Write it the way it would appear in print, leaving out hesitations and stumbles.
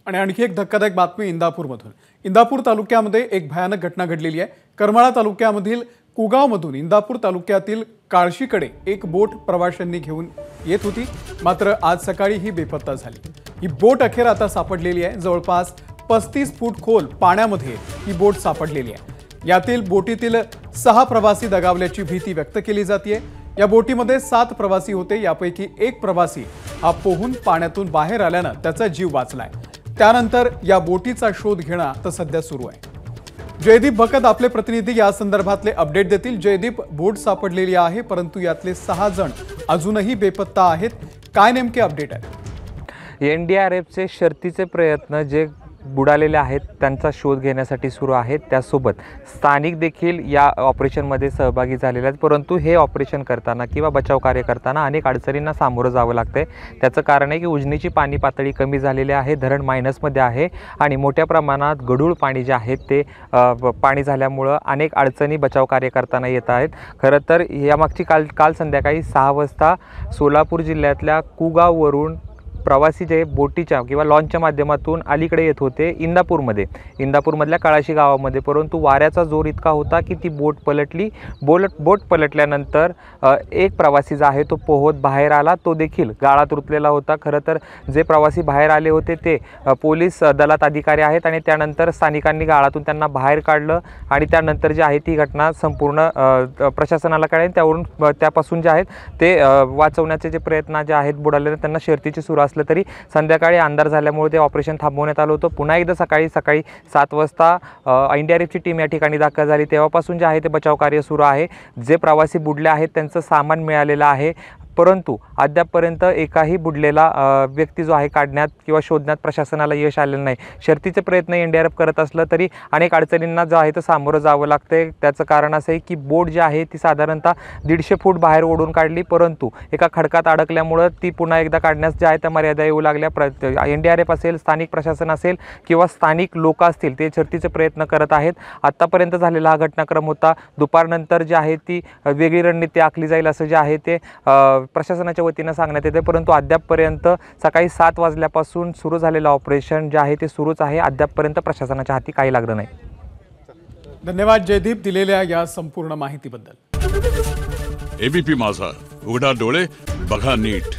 आणि आणखी एक धक्कादायक बातमी इंदापूरमधून। इंदापूर तालुक्यामध्ये एक भयानक घटना घडलेली आहे। करमाळा तालुक्यामधील कुगावमधून इंदापूर तालुक्यातील काळशीकडे एक बोट प्रवाशांनी घेऊन येत होती, मात्र आज सकाळी ही बेपत्ता झाली। ही बोट अखेर आता सापडलेली आहे। जवळपास 35 फूट खोल पाण्यामध्ये ही बोट सापडलेली आहे। यातील बोटीतील 6 प्रवासी दगावल्याची भीती व्यक्त केली जाते। या बोटीमध्ये 7 प्रवासी होते, यापैकी एक प्रवासी हा पोहून पाण्यातून बाहेर आल्याने त्याचा जीव वाचलाय। त्यानंतर या बोटीचा शोध घेणं आता सध्या सुरू आहे। जयदीप भकत आपले प्रतिनिधी या संदर्भातले अपडेट देतील। जयदीप, बोट सापडलेली आहे, परंतु यातले 6 जण अजूनही बेपत्ता आहेत। काय नेमके अपडेट आहे? NDRFचे शर्तीचे प्रयत्न जे बुडालेले आहेत त्यांचा शोध घेण्यासाठी सुरू आहेत। त्यासोबत स्थानिक देखील या ऑपरेशनमध्ये सहभागी झालेले आहेत, परंतु हे ऑपरेशन करताना किंवा बचाव कार्य करताना अनेक अडचणींना सामोरं जावं लागते। त्याचं कारण आहे की उजनीची पाणी पातळी कमी झालेली आहे, धरण मायनसमध्ये आहे आणि मोठ्या प्रमाणात गढूळ पाणी जे आहे ते पाणी झाल्यामुळं अनेक अडचणी बचाव कार्य करताना येत आहेत। खरं तर यामागची काल संध्याकाळी 6 वाजता सोलापूर जिल्ह्यातल्या कुगाववरून प्रवासी जे बोटीच्या किंवा लॉन्चच्या माध्यमातून अलीकडे येत होते इंदापूरमधल्या काळाशी गावामध्ये, परंतु वाऱ्याचा जोर इतका होता की ती बोट पलटली। बोट पलटल्यानंतर एक प्रवासी जो आहे तो पोहत बाहेर आला, तो देखील गाळात रुतलेला होता। खरं तर जे प्रवासी बाहेर आले होते ते पोलीस दलात अधिकारी आहेत आणि त्यानंतर स्थानिकांनी गाळातून त्यांना बाहेर काढलं आणि त्यानंतर जी आहे ती घटना संपूर्ण प्रशासनाला कळली। त्यापासून जे आहेत ते वाचवण्याचे जे प्रयत्न जे आहेत बुडालेले त्यांना शर्तीची सुरू असलं तरी संध्याकाळी अंधार झाल्यामुळे ते ऑपरेशन थांबवण्यात आलं होतं। पुन्हा एकदा सकाळी 7 वाजता NDRFची टीम या ठिकाणी दाखल झाली। तेव्हापासून जे आहे ते बचाव कार्य सुरू आहे। जे प्रवासी बुडले आहेत त्यांचं सामान मिळालेलं आहे, परंतु अद्यापपर्यंत एकाही बुडलेला व्यक्ती जो आहे काढण्यात किंवा शोधण्यात प्रशासनाला यश आलेलं नाही। शर्तीचे प्रयत्न NDRF करत असलं तरी अनेक अडचणींना जो आहे ते सामोरं जावं लागते। त्याचं कारण असं आहे की बोट जी आहे ती साधारणतः 150 फूट बाहेर ओढून काढली, परंतु एका खडकात अडकल्यामुळं ती पुन्हा एकदा काढण्यास ज्या आहे त्या मर्यादा येऊ लागल्या। NDRF असेल, स्थानिक प्रशासन असेल किंवा स्थानिक लोक असतील ते शर्तीचे प्रयत्न करत आहेत। आत्तापर्यंत झालेला हा घटनाक्रम होता। दुपारनंतर जी आहे ती वेगळी रणनीती आखली जाईल असं जे आहे ते प्रशासनाच्या वतीने सांगण्यात येते, परंतु अद्यापपर्यंत सकाळी 7 वाजल्यापासून सुरू झालेलं ऑपरेशन जे आहे ते सुरूच आहे। अद्यापपर्यंत प्रशासनाच्या हाती काही लागलं नाही। धन्यवाद जयदीप दिलेल्या या संपूर्ण माहितीबद्दल। ABP माझा, उघडा डोळे बघा नीट।